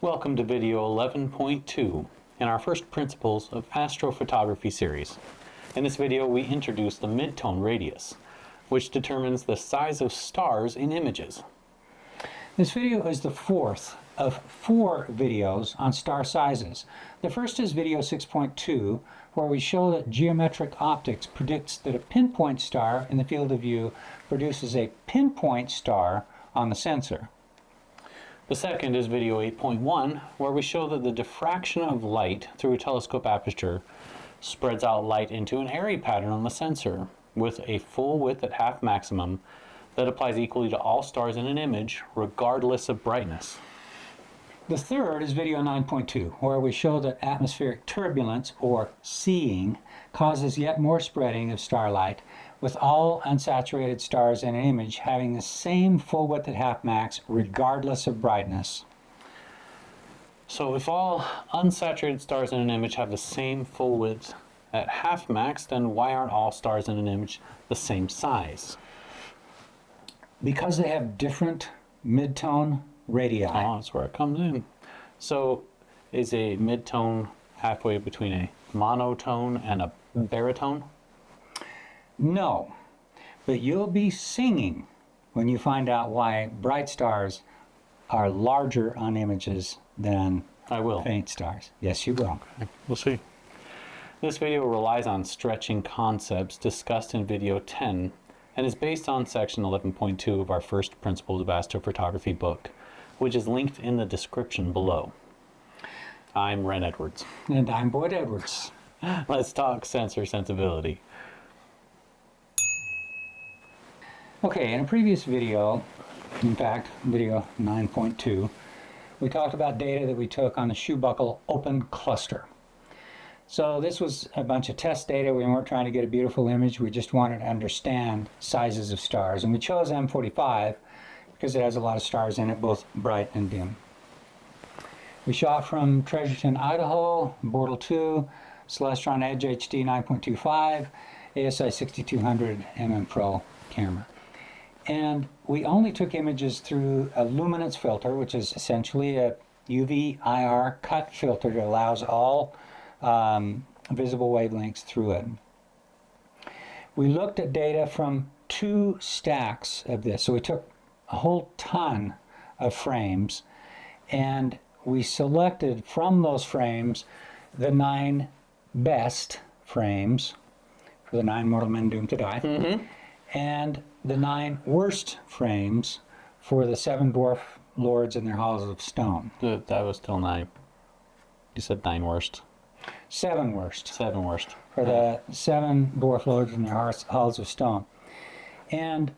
Welcome to video 11.2 in our first Principles of Astrophotography series. In this video we introduce the midtone radius, which determines the size of stars in images. This video is the fourth of 4 videos on star sizes. The first is video 6.2, where we show that geometric optics predicts that a pinpoint star in the field of view produces a pinpoint star on the sensor. The second is video 8.1, where we show that the diffraction of light through a telescope aperture spreads out light into an airy pattern on the sensor with a full width at half maximum that applies equally to all stars in an image, regardless of brightness. The third is video 9.2, where we show that atmospheric turbulence, or seeing, causes yet more spreading of starlight, with all unsaturated stars in an image having the same full width at half max, regardless of brightness. So if all unsaturated stars in an image have the same full width at half max, then why aren't all stars in an image the same size? Because they have different midtone radii. Oh, that's where it comes in. So is a midtone halfway between a monotone and a baritone? No, but you'll be singing when you find out why bright stars are larger on images than faint stars. Yes, you will. Okay, we'll see. This video relies on stretching concepts discussed in video 10 and is based on section 11.2 of our first Principles of Astrophotography book, which is linked in the description below. I'm Ren Edwards. And I'm Boyd Edwards. Let's talk sensor sensibility. Okay, in a previous video, in fact, video 9.2, we talked about data that we took on the shoe buckle open cluster. So this was a bunch of test data. We weren't trying to get a beautiful image. We just wanted to understand sizes of stars. And we chose M45 because it has a lot of stars in it, both bright and dim. We shot from Treasurton, Idaho, Bortle 2, Celestron Edge HD 9.25, ASI 6200 Pro camera. And we only took images through a luminance filter, which is essentially a UV IR cut filter that allows all visible wavelengths through it. We looked at data from 2 stacks of this. So we took a whole ton of frames, and we selected from those frames the 9 best frames for the 9 mortal men doomed to die, and the 9 worst frames for the 7 dwarf lords and their halls of stone. That was still 9. You said 9 worst. 7 worst. 7 worst. For the 7 dwarf lords and their halls of stone. And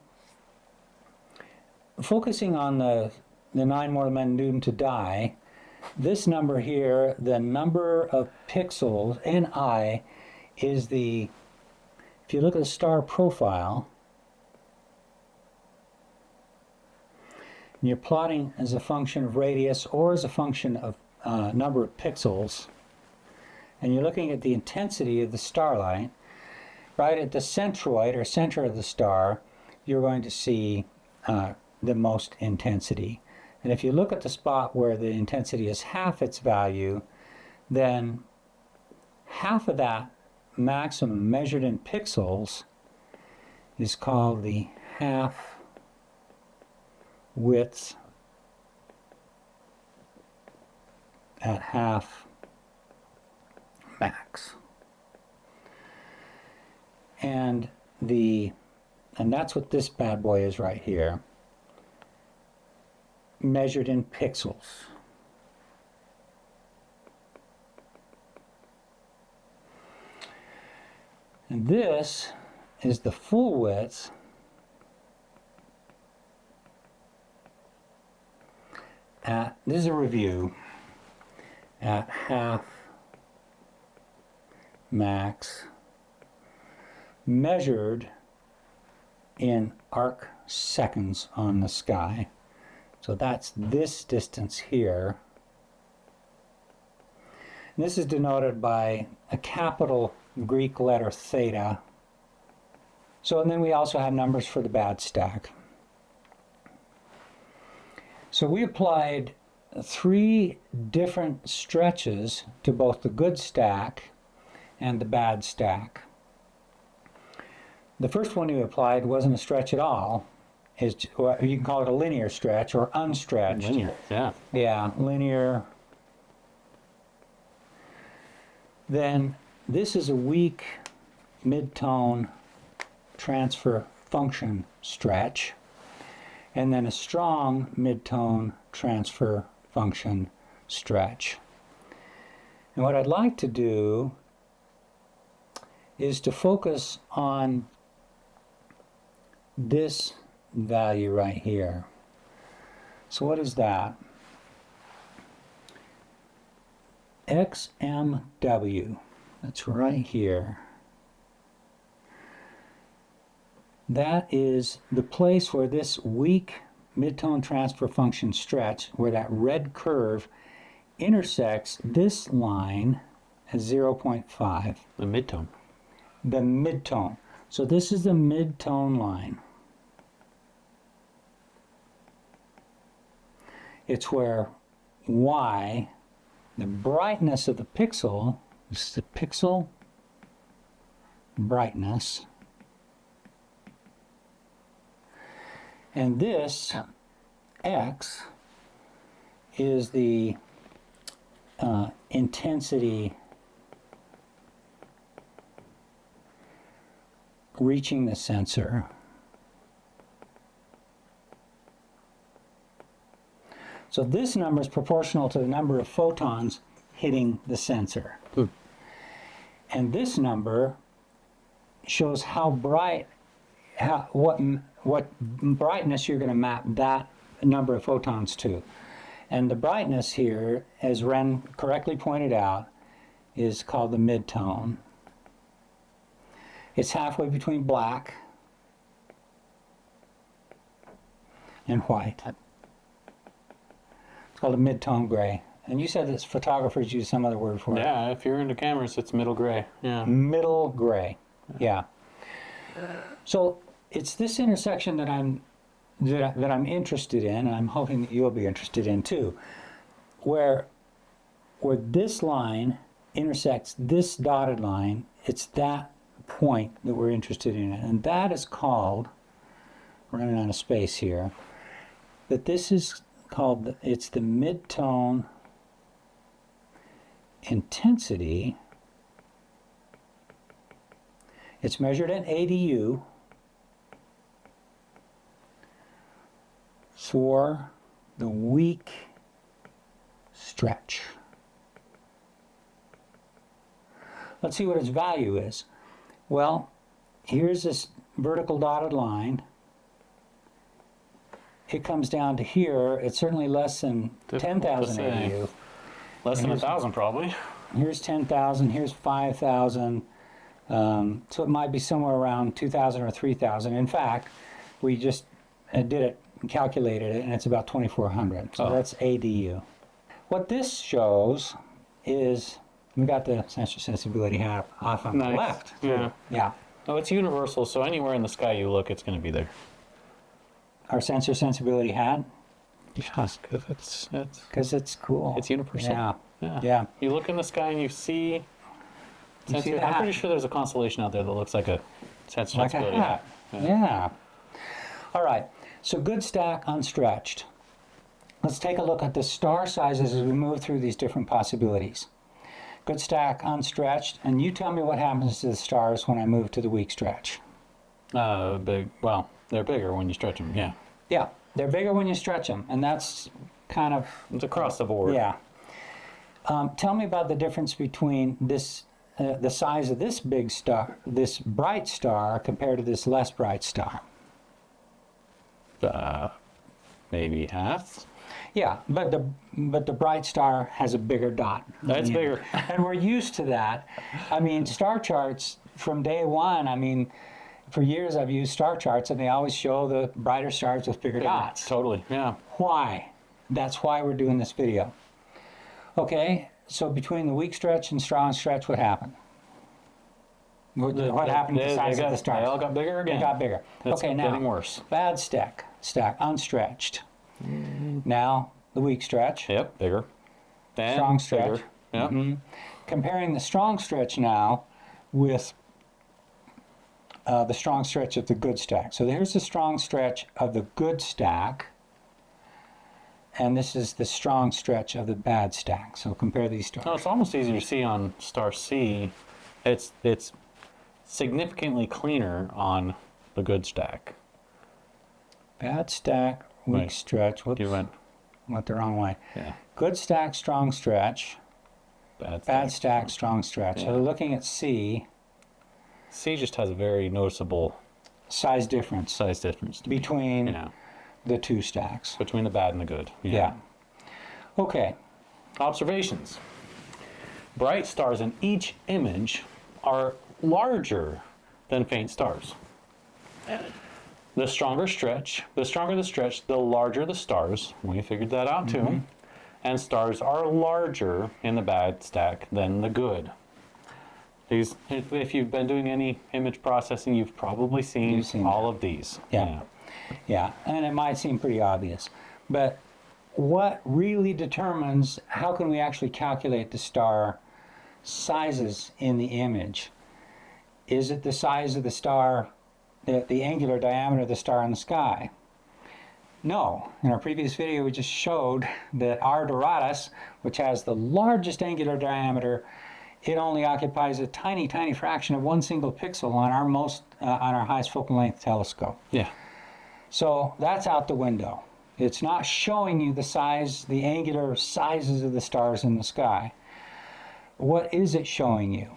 focusing on the 9 mortal men doomed to die, this number here, the number of pixels, Ni, is the, if you look at the star profile, and you're plotting as a function of radius or as a function of number of pixels, and you're looking at the intensity of the starlight, right at the centroid or center of the star, you're going to see the most intensity. And if you look at the spot where the intensity is half its value, then half of that maximum measured in pixels is called the half width at half max. And that's what this bad boy is right here, measured in pixels. And this is the full width at, this is a review, at half max, measured in arc seconds on the sky. So that's this distance here. And this is denoted by a capital Greek letter theta. So, and then we also have numbers for the bad stack. So we applied three different stretches to both the good stack and the bad stack. The first one you applied wasn't a stretch at all. You can call it a linear stretch or unstretched. Linear, yeah. Yeah, linear. Then this is a weak mid-tone transfer function stretch, and then a strong mid-tone transfer function stretch. And what I'd like to do is to focus on this value right here. So what is that? XMW. That's right here. That is the place where this weak mid-tone transfer function stretch, where that red curve intersects this line at 0.5. The midtone. The midtone. So this is the midtone line. It's where Y, the brightness of the pixel, this is the pixel brightness, and this X is the intensity reaching the sensor. So this number is proportional to the number of photons hitting the sensor. And this number shows how bright, what brightness you're going to map that number of photons to. And the brightness here, as Ren correctly pointed out, is called the midtone. It's halfway between black and white. It's called a midtone gray. And you said that photographers use some other word for it. Yeah, if you're into cameras, it's middle gray. Yeah. Middle gray. Yeah. So it's this intersection that I'm interested in, and I'm hoping that you'll be interested in too, where this line intersects this dotted line. It's that point that we're interested in, and that is called, running out of space here, that this is called, it's the midtone intensity. It's measured in ADU for the weak stretch. Let's see what its value is. Well, here's this vertical dotted line. It comes down to here. It's certainly less than 10,000 ADU. Less than 1,000 probably. Here's 10,000, here's 5,000. So it might be somewhere around 2,000 or 3,000. In fact, we just did it and calculated it, and it's about 2,400. So that's ADU. What this shows is, we got the sensor sensibility hat off on the left. Yeah. Yeah. Oh, it's universal, so anywhere in the sky you look, it's going to be there. Our sensor sensibility hat? Yes, Because it's cool. It's universal. Yeah. Yeah. Yeah. You look in the sky and you see. You see the I'm hat. pretty sure there's a constellation out there that looks like a sensor Like a sensibility hat. Yeah. All right. So good stack, unstretched. Let's take a look at the star sizes as we move through these different possibilities. Good stack, unstretched, and you tell me what happens to the stars when I move to the weak stretch. Big. Well, they're bigger when you stretch them. Yeah. Yeah, they're bigger when you stretch them, and that's kind of... It's across the board. Yeah. Tell me about the difference between this, the size of this big star, this bright star, compared to this less bright star. Maybe half. Yeah, but the bright star has a bigger dot. That's bigger. And we're used to that. I mean, star charts from day one, I mean, for years I've used star charts, and they always show the brighter stars with bigger dots. Totally, yeah. Why? That's why we're doing this video. Okay, so between the weak stretch and strong stretch, what happened? What happened to the size of the stars? They all got bigger again. They got bigger. It's okay, now, getting worse. bad stack, unstretched. Now, the weak stretch. Yep, bigger. Then Strong stretch. bigger. Yep. Comparing the strong stretch now with the strong stretch of the good stack. So here's the strong stretch of the good stack, and this is the strong stretch of the bad stack. So compare these stars. No, it's almost easier to see on star C. It's significantly cleaner on the good stack. Bad stack, weak Right. stretch. Whoops, You went, went the wrong way. yeah, Good stack, strong stretch. bad Bad stack, strong stretch. Yeah. So looking at C, C just has a very noticeable size difference size difference, between you know, the two stacks. between the bad and the good. Yeah. Okay. Observations. Bright stars in each image are larger than faint stars. The stronger the stretch, the larger the stars. We figured that out too. And stars are larger in the bad stack than the good. These, if you've been doing any image processing, you've probably seen, all of these. Yeah. Yeah, and it might seem pretty obvious, but what really determines how can we actually calculate the star sizes in the image? Is it the size of the star, the angular diameter of the star in the sky? No. In our previous video, we just showed that our Doradus, which has the largest angular diameter, it only occupies a tiny, tiny fraction of one single pixel on our highest focal length telescope. Yeah. So that's out the window. It's not showing you the size, the angular sizes of the stars in the sky. What is it showing you?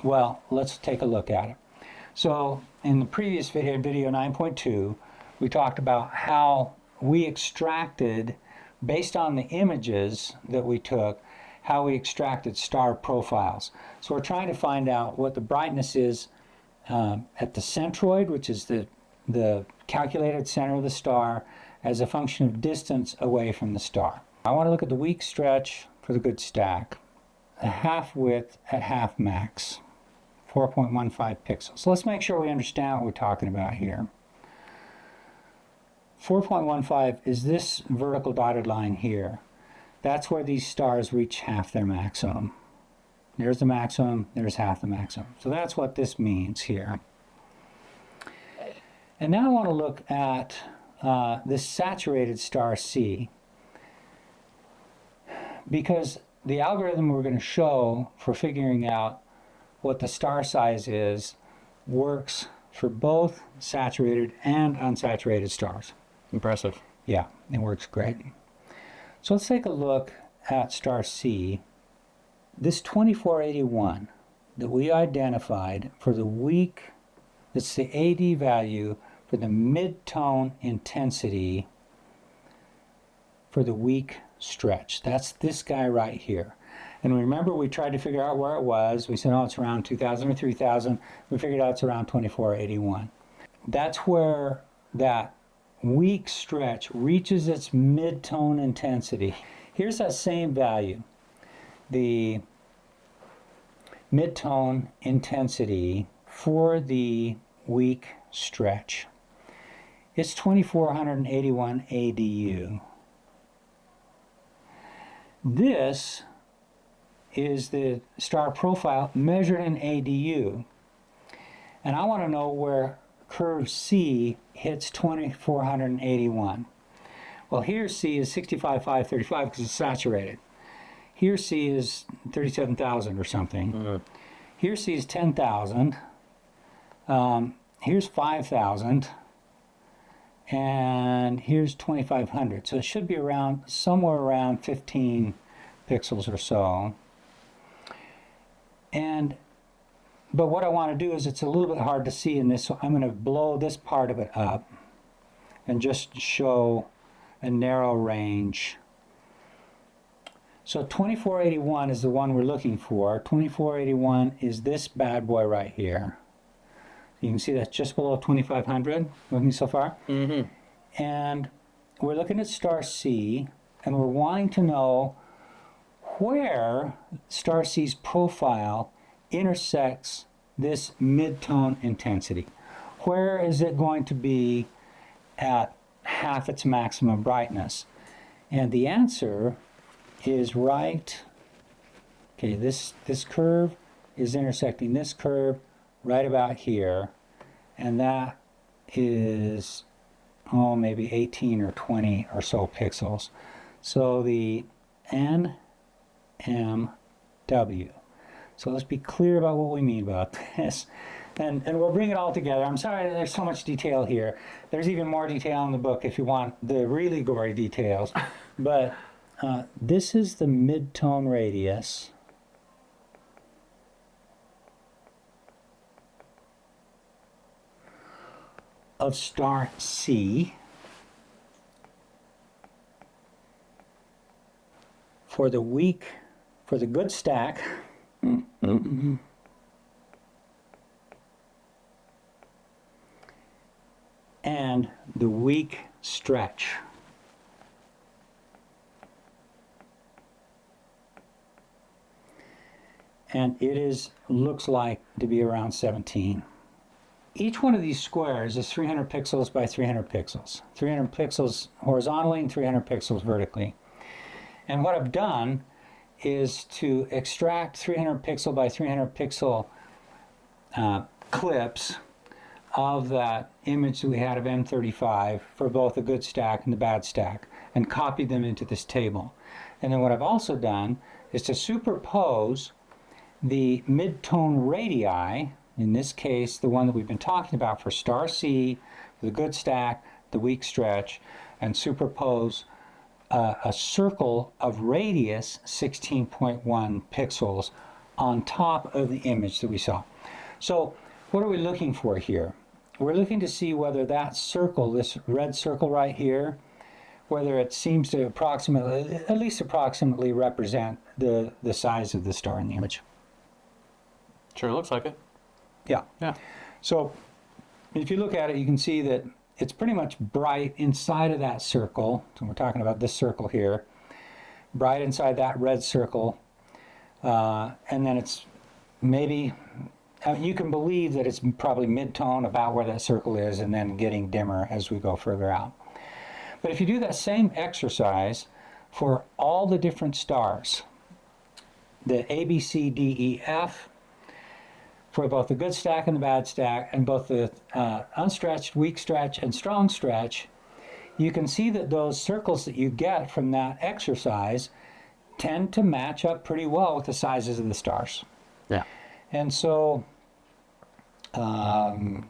Well, let's take a look at it. So in the previous video, video 9.2, we talked about how we extracted, based on the images that we took, how we extracted star profiles. So we're trying to find out what the brightness is at the centroid, which is the calculated center of the star, as a function of distance away from the star. I want to look at the weak stretch for the good stack, the half width at half max, 4.15 pixels. So let's make sure we understand what we're talking about here. 4.15 is this vertical dotted line here. That's where these stars reach half their maximum. There's the maximum, there's half the maximum. So that's what this means here. And now I want to look at this saturated star C, because the algorithm we're going to show for figuring out what the star size is works for both saturated and unsaturated stars. Impressive. Yeah, it works great. So let's take a look at star C. This 2481 that we identified for the weak, it's the AD value for the mid-tone intensity for the weak stretch. That's this guy right here. And remember, we tried to figure out where it was. We said, oh, it's around 2,000 or 3,000. We figured out it's around 2481. That's where that weak stretch reaches its mid-tone intensity. Here's that same value. The mid-tone intensity for the weak stretch. It's 2481 ADU. This is the star profile measured in ADU. And I want to know where curve C hits 2481. Well, here C is 65,535 because it's saturated. Here C is 37,000 or something. Here C is 10,000. Here's 5,000. And here's 2,500. So it should be around, somewhere around 15 pixels or so. But what I want to do is, it's a little bit hard to see in this, so I'm going to blow this part of it up and just show a narrow range. So 2481 is the one we're looking for. 2481 is this bad boy right here. You can see that's just below 2,500 with me so far. Mm-hmm. And we're looking at star C, and we're wanting to know where star C's profile intersects this mid-tone intensity. Where is it going to be at half its maximum brightness? And the answer is right, okay, this curve is intersecting this curve right about here, and that is, oh, maybe 18 or 20 or so pixels. So the NMW. So let's be clear about what we mean about this. And we'll bring it all together. I'm sorry there's so much detail here. There's even more detail in the book if you want the really gory details. But this is the midtone radius of star C for the good stack. And the weak stretch. And it looks like to be around 17. Each one of these squares is 300 pixels by 300 pixels. 300 pixels horizontally and 300 pixels vertically. And what I've done is to extract 300 pixel by 300 pixel clips of that image that we had of M35 for both the good stack and the bad stack, and copied them into this table. And then what I've also done is to superpose the midtone radii, in this case the one that we've been talking about for star C, for the good stack, the weak stretch, and superpose a circle of radius 16.1 pixels on top of the image that we saw. So what are we looking for here? We're looking to see whether that circle, this red circle right here, whether it seems to approximately, at least approximately represent the size of the star in the image. Sure looks like it. Yeah. Yeah. So if you look at it, you can see that it's pretty much bright inside of that circle. So we're talking about this circle here. Bright inside that red circle. And then it's maybe, you can believe that it's probably mid-tone about where that circle is, and then getting dimmer as we go further out. But if you do that same exercise for all the different stars, the A, B, C, D, E, F, for both the good stack and the bad stack, and both the unstretched, weak stretch, and strong stretch, you can see that those circles that you get from that exercise tend to match up pretty well with the sizes of the stars. Yeah. And so, in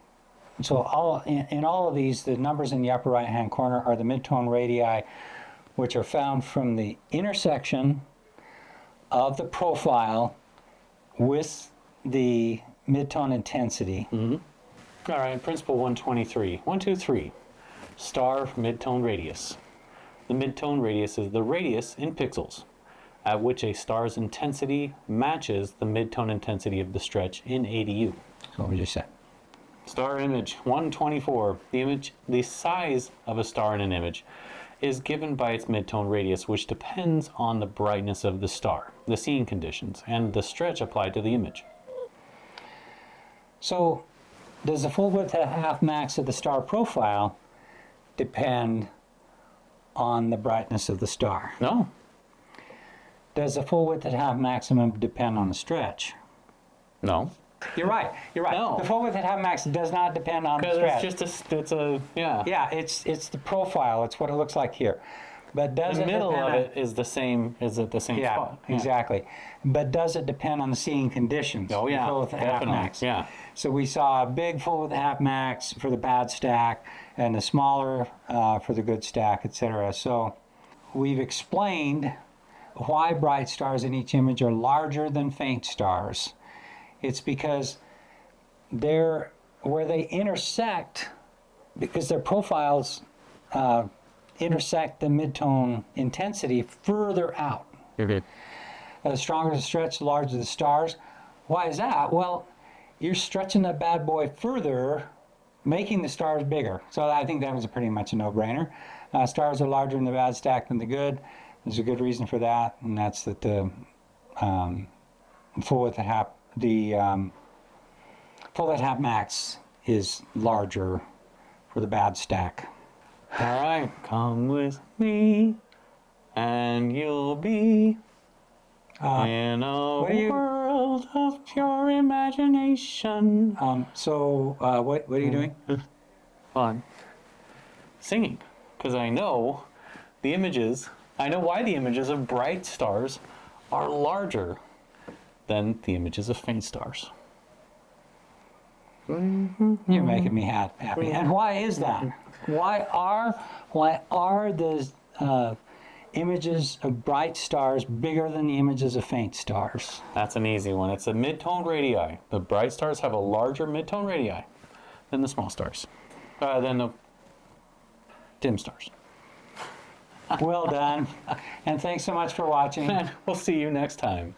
all of these, the numbers in the upper right-hand corner are the midtone radii, which are found from the intersection of the profile with the midtone intensity. Mm-hmm. All right, principle 123. 123. Star midtone radius. The midtone radius is the radius in pixels at which a star's intensity matches the midtone intensity of the stretch in ADU. That's what we just said. Star image 124. The size of a star in an image is given by its midtone radius, which depends on the brightness of the star, the seeing conditions, and the stretch applied to the image. So, does the full width at half max of the star profile depend on the brightness of the star? No. Does the full width at half maximum depend on the stretch? No. You're right. You're right. No. The full width at half max does not depend on the stretch. Yeah. Yeah, it's the profile. It's what it looks like here. But does The it middle depend of on, it is the same. Is at the same yeah, spot? exactly. But does it depend on the seeing conditions? Oh yeah. The full width at half Definitely. max. Yeah. So we saw a big full width at half max for the bad stack, and a smaller for the good stack, etc. So we've explained why bright stars in each image are larger than faint stars. It's because where they intersect, because their profiles intersect the midtone intensity further out. Okay. The stronger the stretch, the larger the stars. Why is that? Well, you're stretching that bad boy further, making the stars bigger. So I think that was pretty much a no-brainer. Stars are larger in the bad stack than the good. There's a good reason for that, and that's that the full width at half max is larger for the bad stack. All right. Come with me. and you'll be in a what do you- world of pure imagination. What are you doing? Fun. Singing. Because I know the images, I know why the images of bright stars are larger than the images of faint stars. You're making me happy. And why is that? Why are the images of bright stars bigger than the images of faint stars? That's an easy one. It's a mid-tone radii. The bright stars have a larger mid-tone radii than the small stars. Than the dim stars. Well done. And thanks so much for watching. And we'll see you next time.